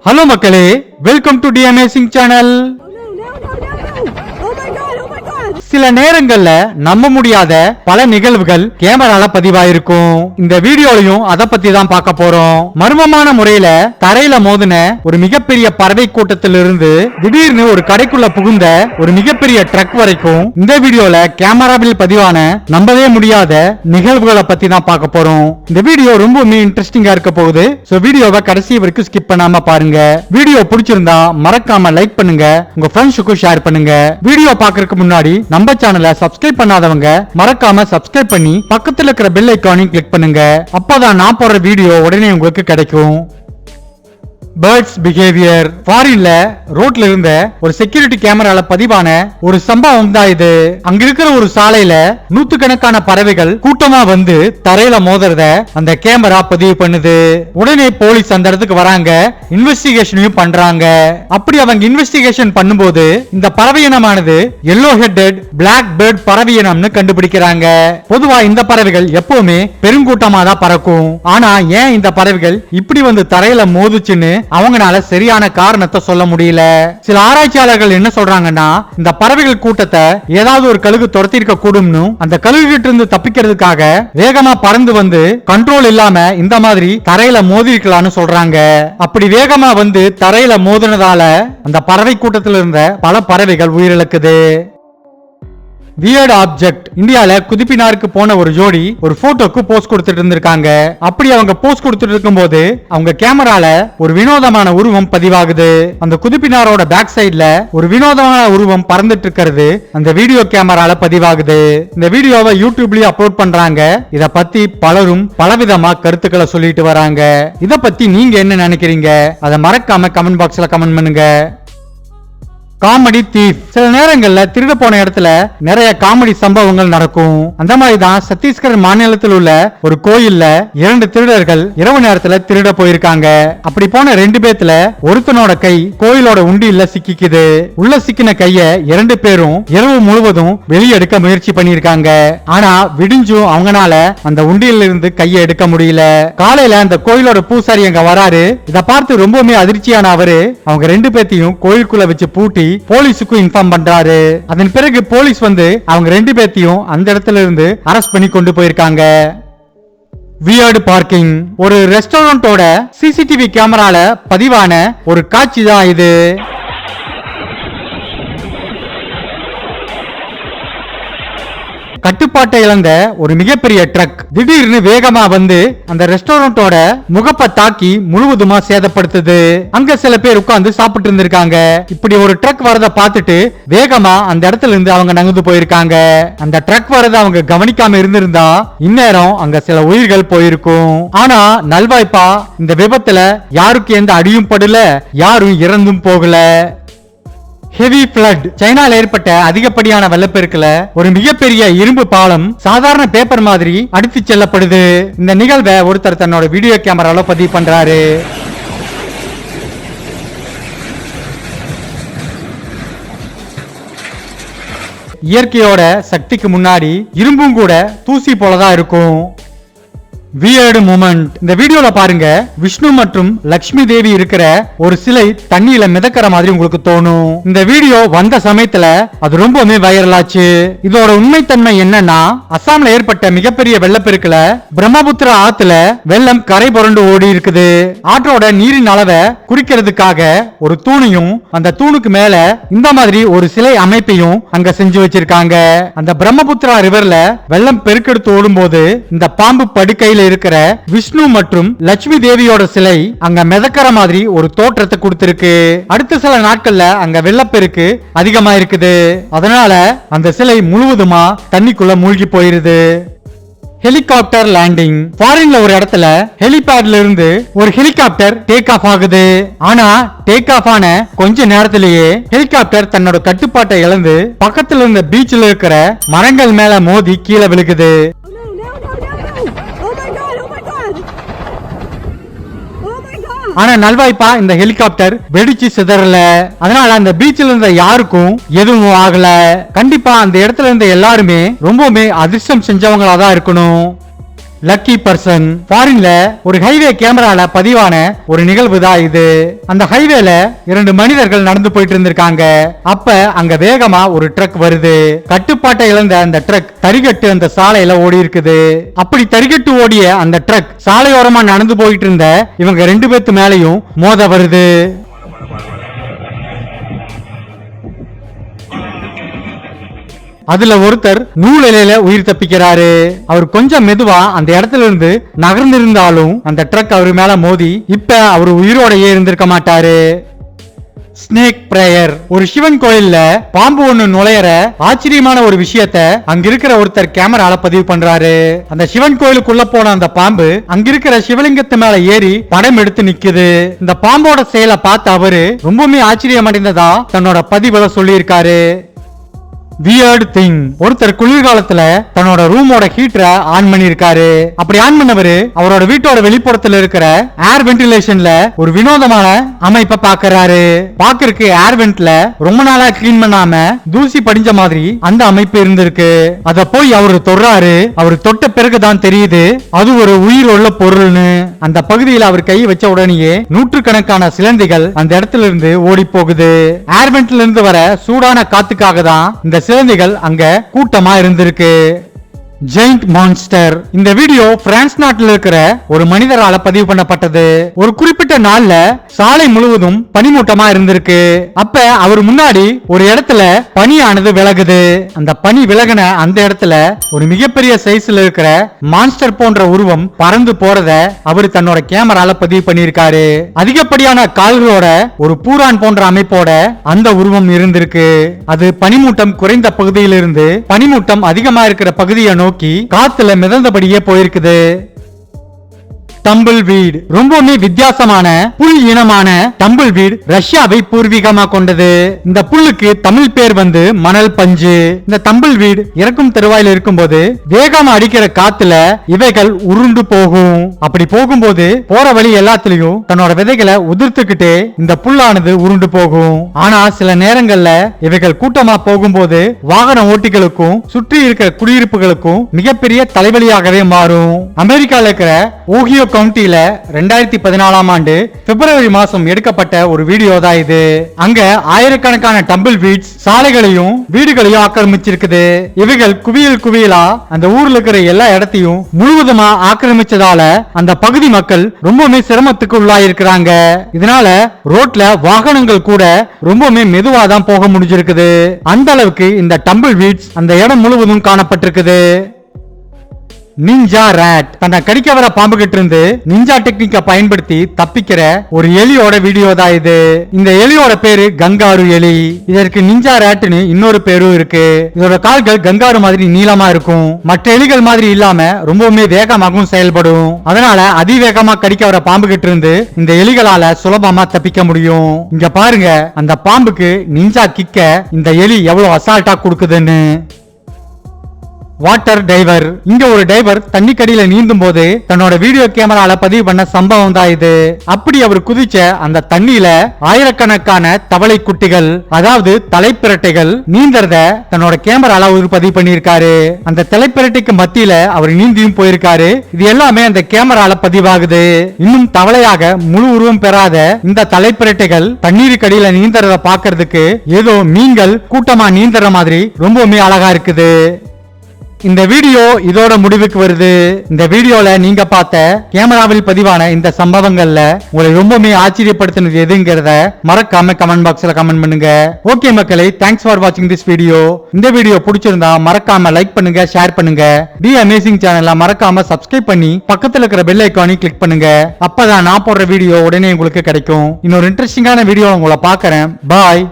Hello மக்களே, welcome to the amazing channel. சில நேரங்கள்ல நம்ப முடியாத பல நிகழ்வுகள் கேமரால பதிவாயிருக்கும். இந்த வீடியோலையும் அத பத்தி தான் பார்க்க போறோம். மர்மமான முறையில தரையில மோதின ஒரு மிகப்பெரிய பறவை கூட்டத்திலிருந்து திடீர்னு ஒரு கடைக்குள்ள புகுந்த ஒரு மிகப்பெரிய ட்ரக் வரைக்கும் இந்த வீடியோல கேமராவில் பதிவான நம்பவே முடியாத நிகழ்வுகளை பத்தி தான் பார்க்க போறோம். இந்த வீடியோ ரொம்பவுமே இன்ட்ரெஸ்டிங்கா இருக்க போகுது. சோ வீடியோவை கடைசி வரைக்கும் ஸ்கிப் பண்ணாம பாருங்க. வீடியோ பிடிச்சிருந்தா மறக்காம லைக் பண்ணுங்க, உங்க ஃப்ரெண்ட்ஸுக்கும் ஷேர் பண்ணுங்க. வீடியோ பார்க்கறதுக்கு முன்னாடி நம்ம சேனலை சப்ஸ்கிரைப் பண்ணாதவங்க மறக்காம சப்ஸ்கிரைப் பண்ணி பக்கத்துல இருக்கிற பெல் ஐகானையும் கிளிக் பண்ணுங்க. அப்பதான் நான் போடுற வீடியோ உடனே உங்களுக்கு கிடைக்கும். Birds behaviour. ஃபாரின்ல ரோட்ல இருந்த ஒரு செக்யூரிட்டி கேமரால பதிவான ஒரு சம்பவம் தான் இது. அங்க இருக்கிற ஒரு சாலையில நூத்துக்கணக்கான பறவைகள் கூட்டமா வந்து தரையில மோதுறத அந்த கேமரா பதிவு பண்ணுது. உடனே போலீஸ் அந்த இடத்துக்கு வராங்க, இன்வெஸ்டிகேஷனையும் பண்றாங்க. அப்படி அவங்க இன்வெஸ்டிகேஷன் பண்ணும்போது இந்த பறவை இனமானது எல்லோ ஹெட்டட் பிளாக் பேர்ட் பறவை இனம்னு கண்டுபிடிக்கிறாங்க. பொதுவா இந்த பறவைகள் எப்பவுமே பெருங்கூட்டமா தான் பறக்கும். ஆனா ஏன் இந்த பறவைகள் இப்படி வந்து தரையில மோதுச்சுன்னு அவங்கனால சரியான காரணத்தை சொல்ல முடியல. சில ஆராய்ச்சியாளர்கள் என்ன சொல்றாங்கன்னா, இந்த பறவைகள் கூட்டத்தை ஏதாவது ஒரு கழுகு துரத்தி இருக்க கூடும்னு, அந்த கழுகு கிட்ட இருந்து தப்பிக்கிறதுக்காக வேகமா பறந்து வந்து கண்ட்ரோல் இல்லாம இந்த மாதிரி தரையில மோதி இருக்கலாம்னு சொல்றாங்க. அப்படி வேகமா வந்து தரையில மோதினதால அந்த பறவை கூட்டத்தில் இருந்த பல பறவைகள் உயிரிழக்குது. Weird object. இந்தியால குதிப்பினாருக்கு போன ஒரு ஜோடி ஒரு போட்டோக்கு போஸ்ட் கொடுத்துட்டு இருந்திருக்காங்க. அப்படி அவங்க போஸ்ட் கொடுத்துட்டு இருக்கும்போது அவங்க கேமரால ஒரு வினோதமான உருவம் பதிவாகுது. அந்த குதிப்பினாரோட பேக் சைடுல ஒரு வினோதமான உருவம் பறந்துட்டு இருக்கிறது அந்த வீடியோ கேமரால பதிவாகுது. இந்த வீடியோவை யூடியூப்லயும் அப்லோட் பண்றாங்க. இத பத்தி பலரும் பலவிதமா கருத்துக்களை சொல்லிட்டு வராங்க. இத பத்தி நீங்க என்ன நினைக்கிறீங்க? அதை மறக்காம கமெண்ட் பாக்ஸ்ல கமெண்ட் பண்ணுங்க. காமெடி தீப். சில நேரங்கள்ல திருட போன இடத்துல நிறைய காமெடி சம்பவங்கள் நடக்கும். அந்த மாதிரி தான் சத்தீஸ்கர் மாநிலத்தில் உள்ள ஒரு கோயில்ல 2 திருடர்கள் இரவு நேரத்துல திருட போயிருக்காங்க. அப்படி போன 2 பேத்துல ஒருத்தனோட கை கோயிலோட உண்டியில சிக்கிக்குது. உள்ள சிக்கின கைய 2 பேரும் இரவு முழுவதும் வெளியெடுக்க முயற்சி பண்ணிருக்காங்க. ஆனா விடிஞ்சும் அவங்கனால அந்த உண்டியில இருந்து கையை எடுக்க முடியல. காலையில அந்த கோயிலோட பூசாரி அங்க வராரு. இத பார்த்து ரொம்பவுமே அதிர்ச்சியான அவரு அவங்க 2 பேத்தையும் கோயிலுக்குள்ள வச்சு பூட்டி போலீஸுக்கு இன்ஃபார்ம் பண்றாரு. அதன் பிறகு போலீஸ் வந்து அவங்க 2 பேத்தையும் அந்த இடத்துல இருந்து அரெஸ்ட் பண்ணி கொண்டு போயிருக்காங்க. Weird parking. ஒரு ரெஸ்டாரண்டோட சிசிடிவி கேமரால பதிவான ஒரு காட்சி தான் இது. கட்டுப்பாட்டை இழந்த ஒரு மிகப்பெரிய ட்ரக் திடீர்னு வேகமா வந்து அந்த ரெஸ்டாரண்டோட முகப்பை தாக்கி முழுவதுமா சேதப்படுத்துது. அங்க சில பேர் உட்கார்ந்து சாப்பிட்டு இருந்திருக்காங்க. இப்படி ஒரு ட்ரக் வரத பார்த்துட்டு வேகமா அந்த இடத்துல இருந்து அவங்க நகர்ந்து போயிருக்காங்க. அந்த ட்ரக் வரத அவங்க கவனிக்காம இருந்திருந்தா இந்நேரம் அங்க சில உயிர்கள் போயிருக்கும். ஆனா நல்வாய்ப்பா இந்த விபத்துல யாருக்கு எந்த அடியும் படல, யாரும் இறந்தும் போகல. Heavy blood. சைனால ஏற்பட்ட அதிகப்படியான வெள்ளப்பெருக்குல ஒரு மிகப்பெரிய இரும்பு பாலம் சாதாரண பேப்பர் மாதிரி அடித்து செல்லப்படுது. இந்த நிகழ்வை ஒருத்தர் தன்னோட வீடியோ கேமரால பதிவு பண்றாரு. இயற்கையோட சக்திக்கு முன்னாடி இரும்பும் கூட தூசி போலதான் இருக்கும். Weird moment. இந்த வீடியோல பாருங்க, விஷ்ணு மற்றும் லட்சுமி தேவி இருக்கிற ஒரு சிலை தண்ணியில மிதக்கிற மாதிரி உங்களுக்கு தோணும். இந்த வீடியோ வந்த சமயத்துல அது ரொம்பவுமே வைரல் ஆச்சு. இதோட உண்மைத்தன்மை என்னன்னா, அசாம்ல ஏற்பட்ட மிகப்பெரிய வெள்ளப்பெருக்குல பிரம்மபுத்திரா ஆத்துல வெள்ளம் கரை புரண்டு ஓடி இருக்குது. ஆற்றோட நீரின் அளவை குறிக்கிறதுக்காக ஒரு தூணையும் அந்த தூணுக்கு மேல இந்த மாதிரி ஒரு சிலை அமைப்பையும் அங்க செஞ்சு வச்சிருக்காங்க. அந்த பிரம்மபுத்திரா ரிவர்ல வெள்ளம் பெருக்கெடுத்து ஓடும் போது இந்த பாம்பு படுக்கையில இருக்கிற விஷ்ணு மற்றும் லட்சுமி தேவியோட சிலை அங்க மிதக்கிற மாதிரி ஒரு தோற்றத்தை கொடுத்திருக்கு. அடுத்த சில நாட்கள்ல அங்க வெள்ளப்பெருக்கு அதிகமா இருக்குது. அதனால அந்த சிலை முழுவதுமா தண்ணிக்குள்ள மூழ்கி போயிருது. Helicopter landing. ஃபாரின்ல ஒரு இடத்துல ஹெலிபேட்ல இருந்து ஒரு ஹெலிகாப்டர் டேக் ஆஃப் ஆகுது. ஆனா டேக் ஆஃப் ஆன கொஞ்ச நேரத்திலேயே ஹெலிகாப்டர் தன்னோட கட்டுப்பாட்டை இழந்து பக்கத்துல இருந்த பீச்ல இருக்கிற மரங்கள் மேல மோதி கீழே விழுகுது. ஆனா நல்வாய்ப்பா இந்த ஹெலிகாப்டர் வெடிச்சு சிதறல. அதனால அந்த பீச்சில் இருந்த யாருக்கும் எதுவும் ஆகல. கண்டிப்பா அந்த இடத்துல இருந்த எல்லாருமே ரொம்பவுமே அதிர்ஷ்டம் செஞ்சவங்களா தான் இருக்கணும். Lucky person. ஃபாரின்ல ஒரு ஹைவே கேமரால பதிவான ஒரு நிகழ்வு தான் இது. அந்த ஹைவேல 2 மனிதர்கள் நடந்து போயிட்டு இருந்திருக்காங்க. அப்ப அங்க வேகமா ஒரு ட்ரக் வருது. கட்டுப்பாட்டை இழந்த அந்த ட்ரக் தரிகட்டு அந்த சாலையில ஓடி இருக்குது. அப்படி தரிகட்டு ஓடிய அந்த ட்ரக் சாலையோரமா நடந்து போயிட்டு இருந்த இவங்க 2 பேத்து மேலையும் மோத வருது. அதுல ஒருத்தர் நூலிலையில உயிர் தப்பிக்கிறாரு. அவர் கொஞ்சம் மெதுவா அந்த இடத்துல இருந்து நகர்ந்திருந்தாலும் அந்த ட்ரக் அவர் மேல மோதி இப்ப அவர் உயிரோடையே இருந்திருக்க மாட்டாரு. Snake prayer. ஒரு சிவன் கோயில்ல பாம்பு ஒண்ணு நுழையற ஆச்சரியமான ஒரு விஷயத்த அங்க இருக்கிற ஒருத்தர் கேமரால பதிவு பண்றாரு. அந்த சிவன் கோயிலுக்குள்ள போன அந்த பாம்பு அங்க இருக்கிற சிவலிங்கத்து மேல ஏறி படம் எடுத்து நிக்குது. இந்த பாம்போட செயலை பார்த்து அவரு ரொம்பவுமே ஆச்சரியம் அடைந்ததா தன்னோட பதிவுல சொல்லி இருக்காரு. Weird thing. ஒருத்தர் குளிர்காலத்துல தன்னோட ரூமோட ஹீட்டரை ஆன் பண்ணி இருக்காரு. அப்படி ஆன் பண்ணவரு அவரோட வீட்டோட வெளிப்புறத்துல இருக்கிற ஏர் வென்டிலேஷன்ல ஒரு வினோதமான அமைப்பை பாக்குறாரு. பாக்குறதுக்கு ஏர் வென்ட்ல ரொம்ப நாளா கிளீன் பண்ணாம தூசி படிஞ்ச மாதிரி அந்த அமைப்பு இருந்திருக்கு. அத போய் அவரு தொடுறாரு. அவரு தொட்ட பிறகுதான் தெரியுது அது ஒரு உயிர் உள்ள பொருள்னு. அந்த பகுதியில் அவர் கை வச்ச உடனேயே நூற்றுக்கணக்கான சிலந்திகள் அந்த இடத்துல இருந்து ஓடி போகுது. ஏர் வென்ட்ல இருந்து வர சூடான காத்துக்காக தான் இந்த சிலந்திகள் அங்க கூட்டமா இருந்திருக்கு. Giant monster. இந்த வீடியோ பிரான்ஸ் நாட்டில் இருக்கிற ஒரு மனிதரால பதிவு பண்ணப்பட்டது. ஒரு குறிப்பிட்ட நாள்ல சாலை முழுவதும் பனிமூட்டமா இருந்திருக்கு. அப்ப அவர் முன்னாடி ஒரு இடத்துல பனியானது விலகுது. அந்த பனி விலகின அந்த இடத்துல ஒரு மிகப்பெரிய சைஸ்ல இருக்கிற மான்ஸ்டர் போன்ற உருவம் பறந்து போறத அவர் தன்னோட கேமரால பதிவு பண்ணியிருக்காரு. அதிகப்படியான கால்களோட ஒரு பூரான் போன்ற அமைப்போட அந்த உருவம் இருந்திருக்கு. அது பனிமூட்டம் குறைந்த பகுதியிலிருந்து பனிமூட்டம் அதிகமா இருக்கிற பகுதியை நோக்கி காத்துல மிதந்தபடியே போயிருக்குது. டம்பிள் வீட். ரொம்பவுமே வித்தியாசமான புல் இனமான டம்பிள் வீட் ரஷ்யாவை பூர்வீகமா கொண்டது. இந்த புல்லுக்கு தமிழ் பேர் வந்து மணல் பஞ்சு. இந்த டம்பிள் வீட் இறக்கும் தருவாயில இருக்கும்போது வேகமா அடிக்கிற காத்துல இவைகள் உருண்டு போகும். அப்படி போகும்போது போற வழி எல்லாத்திலையும் தன்னோட விதைகளை உதிர்த்துக்கிட்டு இந்த புல்லானது உருண்டு போகும். ஆனா சில நேரங்கள்ல இவைகள் கூட்டமா போகும்போது வாகன ஓட்டிகளுக்கும் சுற்றி இருக்கிற குடியிருப்புகளுக்கும் மிகப்பெரிய தலைவலியாகவே மாறும். அமெரிக்கால இருக்கிற ஓஹியோ கவுண்டில 2014ஆம் ஆண்டு பிப்ரவரி மாசம் எடுக்கப்பட்ட ஒரு வீடியோ தான் இது. அங்க ஆயிரக்கணக்கான டம்பிள் வீட்ஸ் சாலைகளையும் வீடுகளையும் ஆக்கிரமிச்சிருக்குது. இவைகள் குவியல் குவியலா அந்த ஊர்ல இருக்கிற எல்லா இடத்தையும் முழுவதுமா ஆக்கிரமிச்சதால அந்த பகுதி மக்கள் ரொம்பவுமே சிரமத்துக்கு உள்ளாயிருக்கிறாங்க. இதனால ரோட்ல வாகனங்கள் கூட ரொம்பவுமே மெதுவா தான் போக முடிஞ்சிருக்குது. அந்த அளவுக்கு இந்த டம்பிள் வீட்ஸ் அந்த இடம் முழுவதும் காணப்பட்டிருக்குது. Ninja rod. தன்னை கடிக்க வர பாம்பு கிட்ட இருந்து நிஞ்சா டெக்னிக்கை பயன்படுத்தி தப்பிக்கிற ஒரு எலியோட வீடியோ தான் இது. இந்த எலியோட பேரு கங்காரு எலி. இதற்கு நிஞ்சா ராட்னு இன்னொரு பேரும் இருக்கு. இதோட கால்கள் கங்காரு மாதிரி நீளமா இருக்கும். மற்ற எலிகள் மாதிரி இல்லாம ரொம்பவுமே வேகமாகவும் செயல்படும். அதனால அதிவேகமா கடிக்க வர பாம்பு கிட்ட இருந்து இந்த எலிகளால சுலபமா தப்பிக்க முடியும். இங்க பாருங்க அந்த பாம்புக்கு நிஞ்சா கிக்க இந்த எலி எவ்வளவு அசால்ட்டா கொடுக்குதுன்னு. Water driver. இங்க ஒரு டைவர் தண்ணிக்கடியில நீந்தும் போது தன்னோட வீடியோ கேமரால பதிவு பண்ண சம்பவம் தான் இது. அப்படி அவர் குதிச்ச அந்த தண்ணியில ஆயிரக்கணக்கான தவளை குட்டிகள், அதாவது தலைப்பிரட்டைகள் நீந்தறத தன்னோட கேமரால ஒரு பதிவு பண்ணியிருக்காரு. அந்த தலைப்பிரட்டைக்கு மத்தியில அவர் நீந்தியும் போயிருக்காரு. இது எல்லாமே அந்த கேமரால பதிவாகுது. இன்னும் தவளையாக முழு உருவம் பெறாத இந்த தலைப்பிரட்டைகள் தண்ணீருக்கடியில நீந்தறத பாக்குறதுக்கு ஏதோ மீன்கள் கூட்டமா நீந்தற மாதிரி ரொம்பவுமே அழகா இருக்குது. இந்த வீடியோ இதோட முடிவுக்கு வருது. இந்த வீடியோல நீங்க பார்த்த கேமராவில் பதிவான இந்த சம்பவங்கள்ல உங்களை ரொம்பவே ஆச்சரியப்படுத்தினது எதுங்கிறத மறக்காம கமெண்ட் பாக்ஸ்ல கமெண்ட் பண்ணுங்க. ஓகே மக்களே, தேங்க்ஸ் ஃபார் வாட்சிங் திஸ் வீடியோ. இந்த வீடியோ பிடிச்சிருந்தா மறக்காம லைக் பண்ணுங்க, ஷேர் பண்ணுங்க. தி அமேசிங் சேனலை மறக்காம சப்ஸ்கிரைப் பண்ணி பக்கத்துல இருக்கிற பெல் ஐகானை கிளிக் பண்ணுங்க. அப்பதான் நான் போடுற வீடியோ உடனே உங்களுக்கு கிடைக்கும். இன்னொரு இன்ட்ரெஸ்டிங்கான வீடியோ உங்களை பார்க்கறேன். பாய்.